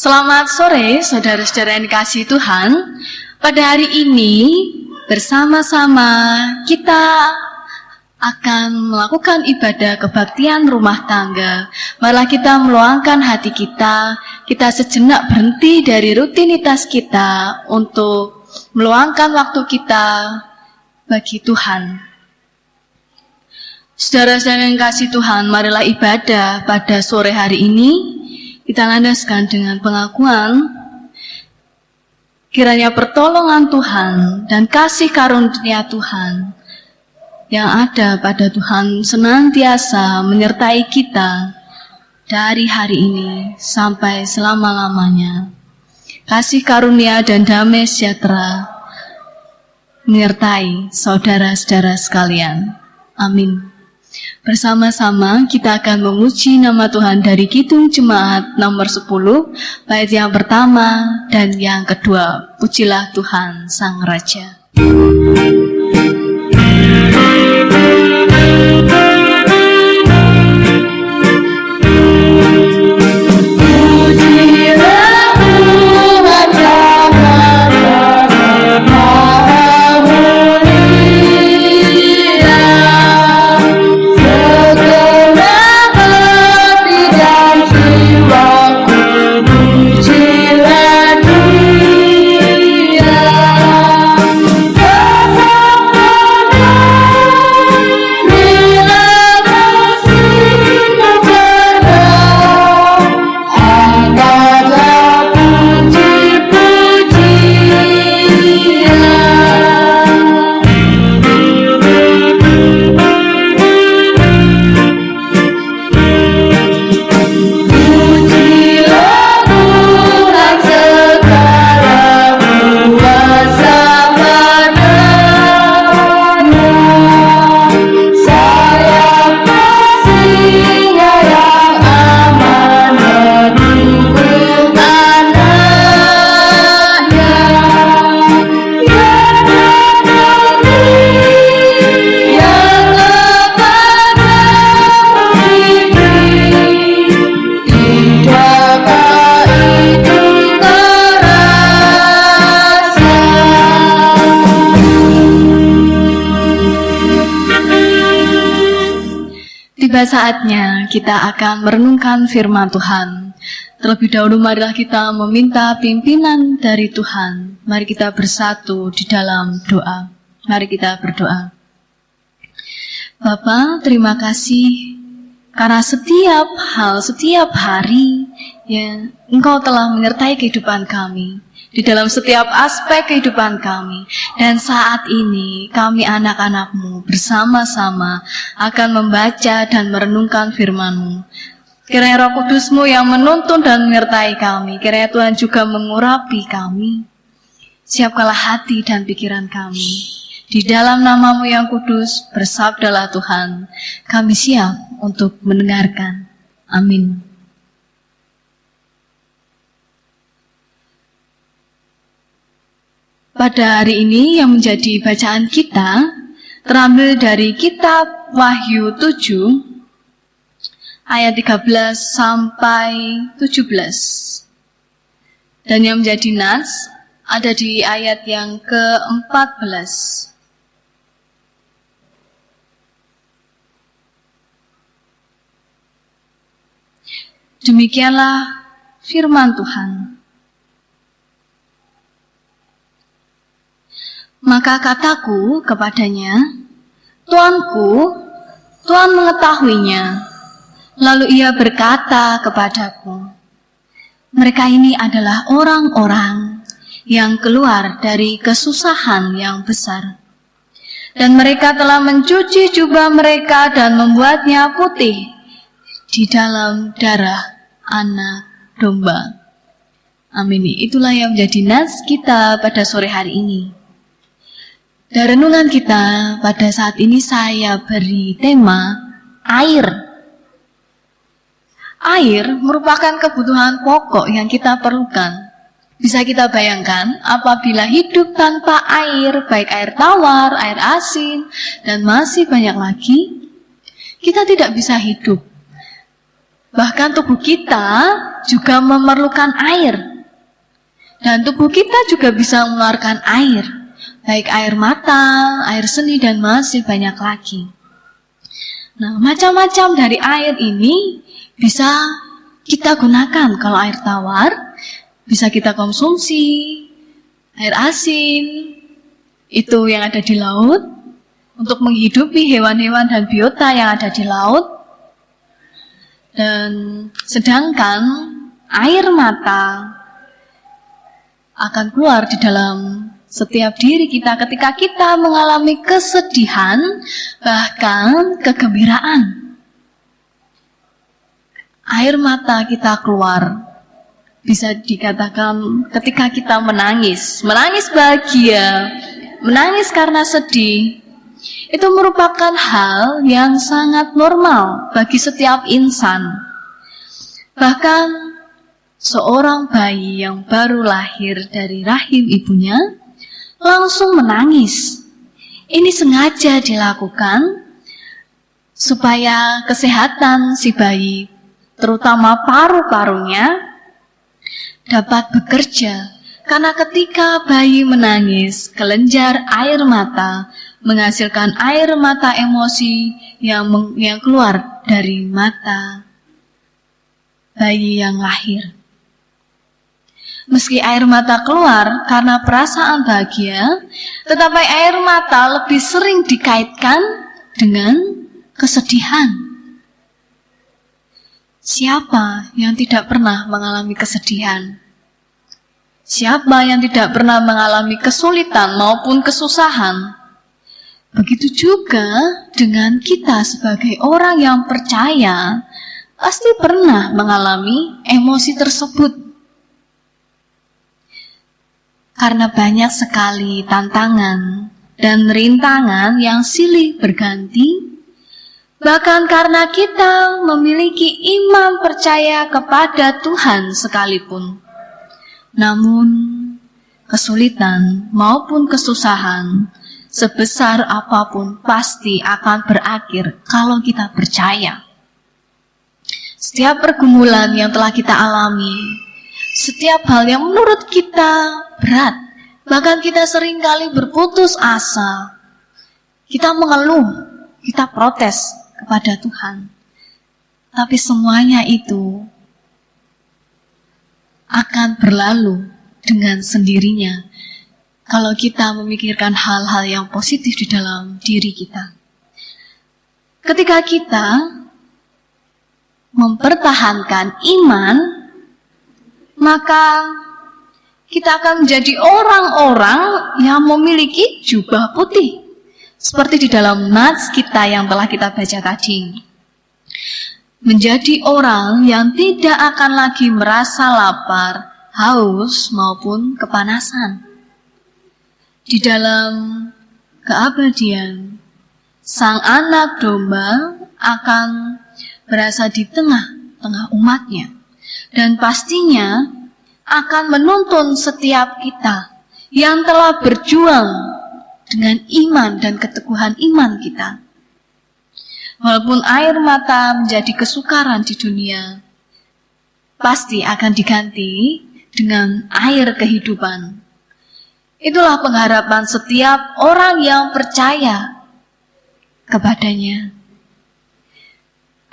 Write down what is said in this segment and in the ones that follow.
Selamat sore saudara-saudara yang dikasihi Tuhan. Pada hari ini bersama-sama kita akan melakukan ibadah kebaktian rumah tangga. Marilah kita meluangkan hati kita sejenak berhenti dari rutinitas kita untuk meluangkan waktu kita bagi Tuhan. Saudara-saudara yang kasih Tuhan, marilah ibadah pada sore hari ini kita landaskan dengan pengakuan kiranya pertolongan Tuhan dan kasih karunia Tuhan yang ada pada Tuhan senantiasa menyertai kita dari hari ini sampai selama-lamanya. Kasih karunia dan damai sejahtera menyertai saudara-saudara sekalian. Amin. Bersama-sama kita akan memuji nama Tuhan dari Kidung Jemaat nomor 10, bait yang pertama dan yang kedua. Pujilah Tuhan Sang Raja. Tiba saatnya kita akan merenungkan firman Tuhan. Terlebih dahulu marilah kita meminta pimpinan dari Tuhan. Mari kita bersatu di dalam doa. Mari kita berdoa. Bapa, terima kasih karena setiap hal, setiap hari ya, Engkau telah menyertai kehidupan kami di dalam setiap aspek kehidupan kami. Dan saat ini kami anak-anak-Mu bersama-sama akan membaca dan merenungkan firman-Mu. Kiranya Roh Kudus-Mu yang menuntun dan menyertai kami. Kiranya Tuhan juga mengurapi kami. Siapkanlah hati dan pikiran kami. Di dalam nama-Mu yang kudus, bersabdalah Tuhan. Kami siap untuk mendengarkan. Amin. Pada hari ini yang menjadi bacaan kita terambil dari kitab Wahyu 7 ayat 13 sampai 17. Dan yang menjadi nas ada di ayat yang ke-14. Demikianlah firman Tuhan. Maka kataku kepadanya, Tuanku, Tuhan mengetahuinya. Lalu ia berkata kepadaku, mereka ini adalah orang-orang yang keluar dari kesusahan yang besar. Dan mereka telah mencuci jubah mereka dan membuatnya putih di dalam darah anak domba. Amin. Itulah yang menjadi nas kita pada sore hari ini. Dan renungan kita pada saat ini saya beri tema air. Air merupakan kebutuhan pokok yang kita perlukan. Bisa kita bayangkan apabila hidup tanpa air, baik air tawar, air asin, dan masih banyak lagi, kita tidak bisa hidup. Bahkan tubuh kita juga memerlukan air. Dan tubuh kita juga bisa mengeluarkan air. Baik air mata, air seni, dan masih banyak lagi. Nah, macam-macam dari air ini bisa kita gunakan. Kalau air tawar, bisa kita konsumsi. Air asin, itu yang ada di laut, untuk menghidupi hewan-hewan dan biota yang ada di laut. Dan sedangkan air mata akan keluar di dalam setiap diri kita ketika kita mengalami kesedihan, bahkan kegembiraan. Air mata kita keluar, bisa dikatakan ketika kita menangis bahagia, menangis karena sedih. Itu merupakan hal yang sangat normal bagi setiap insan. Bahkan seorang bayi yang baru lahir dari rahim ibunya langsung menangis. Ini sengaja dilakukan supaya kesehatan si bayi, terutama paru-parunya, dapat bekerja. Karena ketika bayi menangis, kelenjar air mata menghasilkan air mata emosi yang keluar dari mata bayi yang lahir. Meski air mata keluar karena perasaan bahagia, tetapi air mata lebih sering dikaitkan dengan kesedihan. Siapa yang tidak pernah mengalami kesedihan? Siapa yang tidak pernah mengalami kesulitan maupun kesusahan? Begitu juga dengan kita sebagai orang yang percaya, pasti pernah mengalami emosi tersebut. Karena banyak sekali tantangan dan rintangan yang silih berganti, bahkan karena kita memiliki iman percaya kepada Tuhan sekalipun. Namun, kesulitan maupun kesusahan sebesar apapun pasti akan berakhir kalau kita percaya. Setiap pergumulan yang telah kita alami, setiap hal yang menurut kita berat, bahkan kita seringkali berputus asa, kita mengeluh, kita protes kepada Tuhan. Tapi semuanya itu akan berlalu dengan sendirinya kalau kita memikirkan hal-hal yang positif di dalam diri kita. Ketika kita mempertahankan iman, maka kita akan menjadi orang-orang yang memiliki jubah putih. Seperti di dalam nats kita yang telah kita baca tadi. Menjadi orang yang tidak akan lagi merasa lapar, haus, maupun kepanasan. Di dalam keabadian, Sang Anak Domba akan berasa di tengah-tengah umatnya. Dan pastinya akan menuntun setiap kita yang telah berjuang dengan iman dan keteguhan iman kita. Walaupun air mata menjadi kesukaran di dunia, pasti akan diganti dengan air kehidupan. Itulah pengharapan setiap orang yang percaya kepadanya.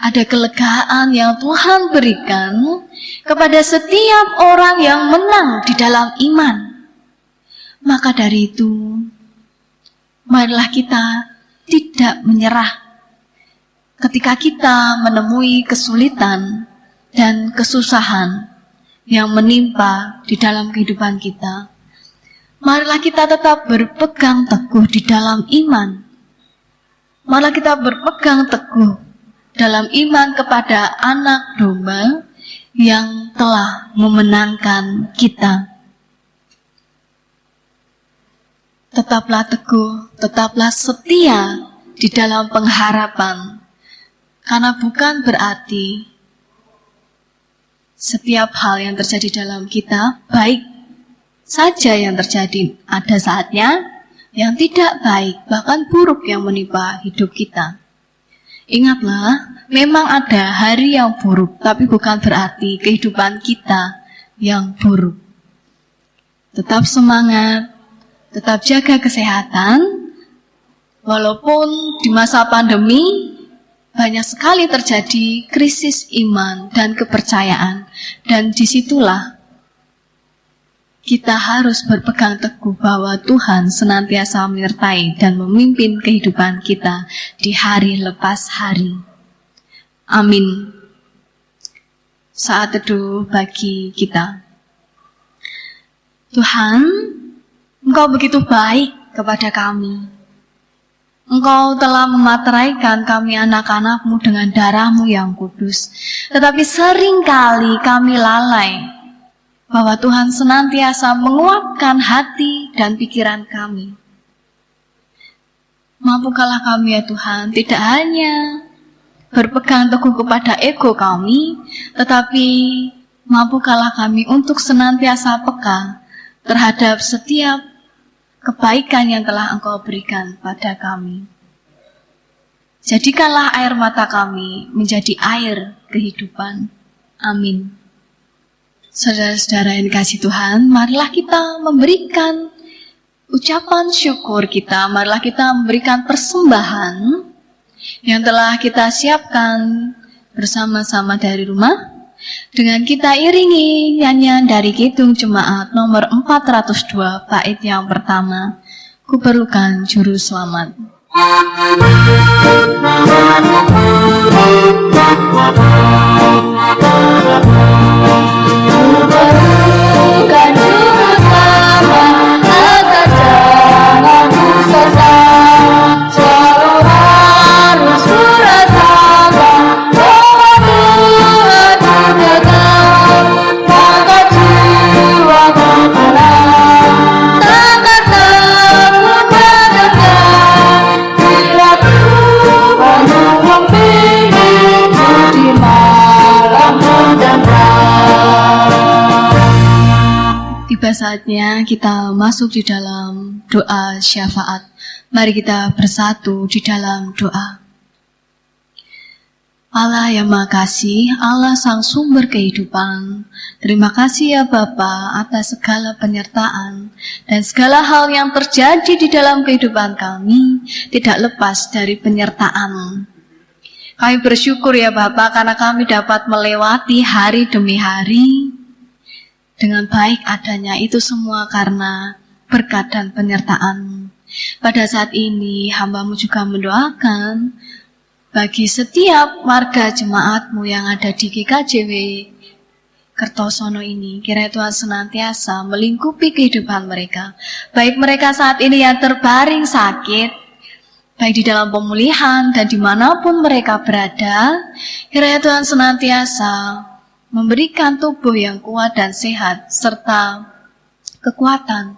Ada kelegaan yang Tuhan berikan kepada setiap orang yang menang di dalam iman. Maka dari itu, marilah kita tidak menyerah ketika kita menemui kesulitan dan kesusahan yang menimpa di dalam kehidupan kita. Marilah kita tetap berpegang teguh di dalam iman. Marilah kita berpegang teguh dalam iman kepada Anak Domba yang telah memenangkan kita. Tetaplah teguh, tetaplah setia di dalam pengharapan, karena bukan berarti setiap hal yang terjadi dalam kita baik saja yang terjadi. Ada saatnya yang tidak baik, bahkan buruk yang menimpa hidup kita. Ingatlah, memang ada hari yang buruk, tapi bukan berarti kehidupan kita yang buruk. Tetap semangat, tetap jaga kesehatan, walaupun di masa pandemi banyak sekali terjadi krisis iman dan kepercayaan, dan disitulah kita harus berpegang teguh bahwa Tuhan senantiasa menyertai dan memimpin kehidupan kita di hari lepas hari. Amin. Saat teduh bagi kita. Tuhan, Engkau begitu baik kepada kami. Engkau telah memateraikan kami anak-anak-Mu dengan darah-Mu yang kudus. Tetapi seringkali kami lalai bahwa Tuhan senantiasa menguatkan hati dan pikiran kami. Mampukanlah kami ya Tuhan, tidak hanya berpegang teguh kepada ego kami, tetapi mampukanlah kami untuk senantiasa peka terhadap setiap kebaikan yang telah Engkau berikan pada kami. Jadikanlah air mata kami menjadi air kehidupan. Amin. Saudara-saudara yang dikasihi Tuhan, marilah kita memberikan ucapan syukur kita, marilah kita memberikan persembahan yang telah kita siapkan bersama-sama dari rumah, dengan kita iringi nyanyian dari Kidung Jemaat nomor 402 bait yang pertama, Kuperlukan Juru Selamat. Kuperlukan juru selamat agar jangan tersesat. Selalu harus merasakan bahwa Tuhan dekat, maka jiwaku tenang, takkan takut berdekat bila Tuhan membimbingku di malam mencekam. Tiba saatnya kita masuk di dalam doa syafaat. Mari kita bersatu di dalam doa. Allah yang Maha Kasih, Allah Sang Sumber Kehidupan, terima kasih ya Bapa atas segala penyertaan dan segala hal yang terjadi di dalam kehidupan kami tidak lepas dari penyertaan. Kami bersyukur ya Bapa karena kami dapat melewati hari demi hari dengan baik adanya, itu semua karena berkat dan penyertaan. Pada saat ini hamba-Mu juga mendoakan bagi setiap warga jemaat-Mu yang ada di GKJW Kertosono ini, kiranya Tuhan senantiasa melingkupi kehidupan mereka, baik mereka saat ini yang terbaring sakit, baik di dalam pemulihan dan dimanapun mereka berada, kiranya Tuhan senantiasa memberikan tubuh yang kuat dan sehat, serta kekuatan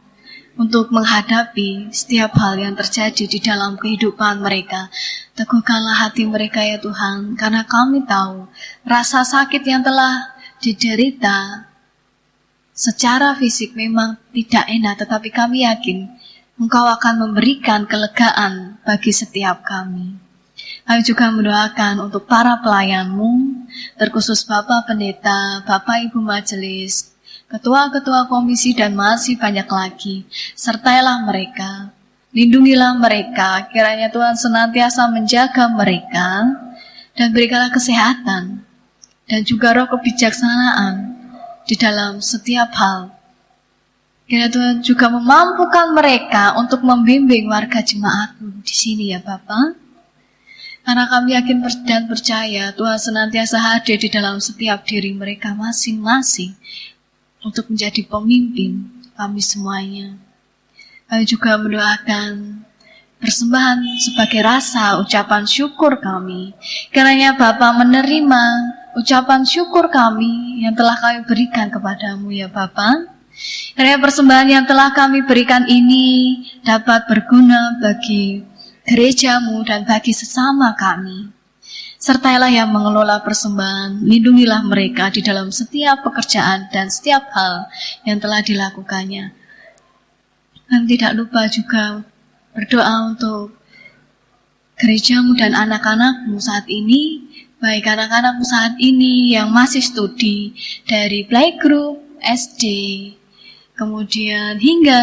untuk menghadapi setiap hal yang terjadi di dalam kehidupan mereka. Teguhkanlah hati mereka ya Tuhan, karena kami tahu rasa sakit yang telah diderita secara fisik memang tidak enak, tetapi kami yakin Engkau akan memberikan kelegaan bagi setiap kami. Kami juga mendoakan untuk para pelayan-Mu, terkhusus Bapak Pendeta, Bapak Ibu Majelis, ketua-ketua komisi dan masih banyak lagi. Sertailah mereka, lindungilah mereka, kiranya Tuhan senantiasa menjaga mereka, dan berikanlah kesehatan, dan juga roh kebijaksanaan di dalam setiap hal. Kiranya Tuhan juga memampukan mereka untuk membimbing warga jemaat-Mu di sini ya Bapak. Karena kami yakin dan percaya Tuhan senantiasa hadir di dalam setiap diri mereka masing-masing untuk menjadi pemimpin kami semuanya. Kami juga mendoakan persembahan sebagai rasa ucapan syukur kami. Kiranya Bapa menerima ucapan syukur kami yang telah kami berikan kepadamu ya Bapa. Kiranya persembahan yang telah kami berikan ini dapat berguna bagi gereja-Mu dan bagi sesama kami. Sertailah yang mengelola persembahan, lindungilah mereka di dalam setiap pekerjaan dan setiap hal yang telah dilakukannya. Dan tidak lupa juga berdoa untuk gerejamu dan anak-anakmu saat ini, baik anak-anakmu saat ini yang masih studi dari playgroup, SD, kemudian hingga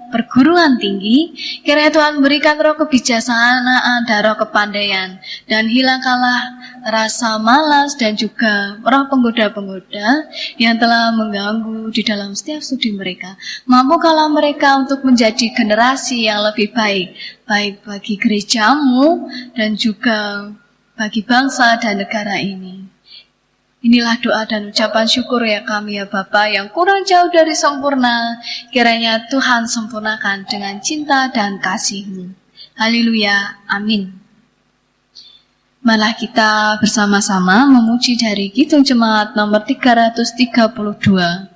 perguruan tinggi, kiranya Tuhan berikan roh kebijaksanaan dan roh kepandaian, dan hilangkanlah rasa malas dan juga roh penggoda-penggoda yang telah mengganggu di dalam setiap studi mereka. Mampukanlah mereka untuk menjadi generasi yang lebih baik, baik bagi gerejamu dan juga bagi bangsa dan negara ini. Inilah doa dan ucapan syukur ya kami ya Bapa yang kurang jauh dari sempurna. Kiranya Tuhan sempurnakan dengan cinta dan kasih-Mu. Haleluya, amin. Malah kita bersama-sama memuji dari Kidung Jemaat nomor 332.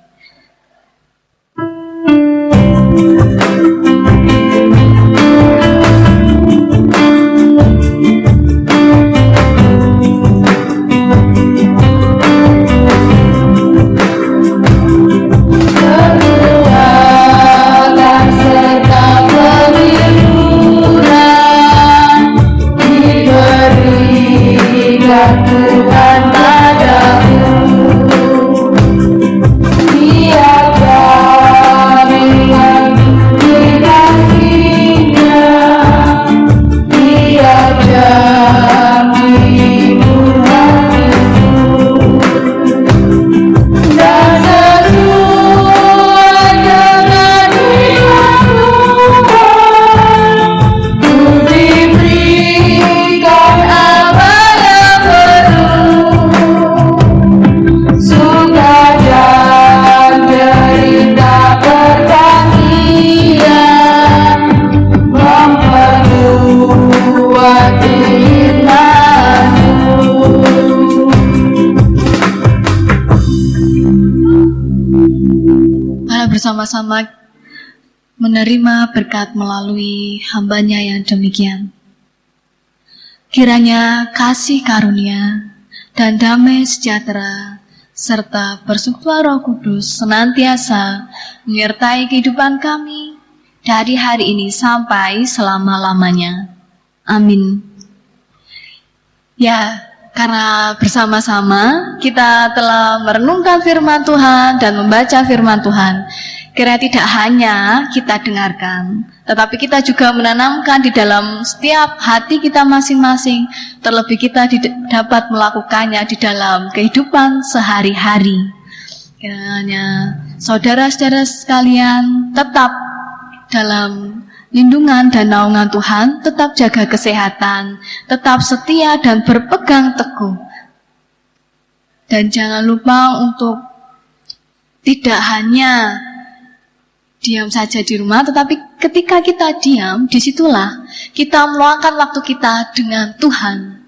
Bersama-sama menerima berkat melalui hambanya yang demikian. Kiranya kasih karunia dan damai sejahtera serta persekutuan Roh Kudus senantiasa menyertai kehidupan kami dari hari ini sampai selama-lamanya. Amin. Ya, karena bersama-sama kita telah merenungkan firman Tuhan dan membaca firman Tuhan, kiranya tidak hanya kita dengarkan, tetapi kita juga menanamkan di dalam setiap hati kita masing-masing, terlebih kita dapat melakukannya di dalam kehidupan sehari-hari. Kiranya saudara-saudara sekalian tetap dalam lindungan dan naungan Tuhan, tetap jaga kesehatan, tetap setia dan berpegang teguh. Dan jangan lupa untuk tidak hanya diam saja di rumah, tetapi ketika kita diam, disitulah kita meluangkan waktu kita dengan Tuhan.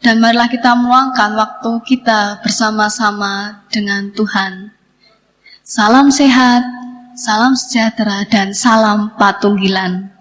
Dan marilah kita meluangkan waktu kita bersama-sama dengan Tuhan. Salam sehat, salam sejahtera, dan salam patunggilan.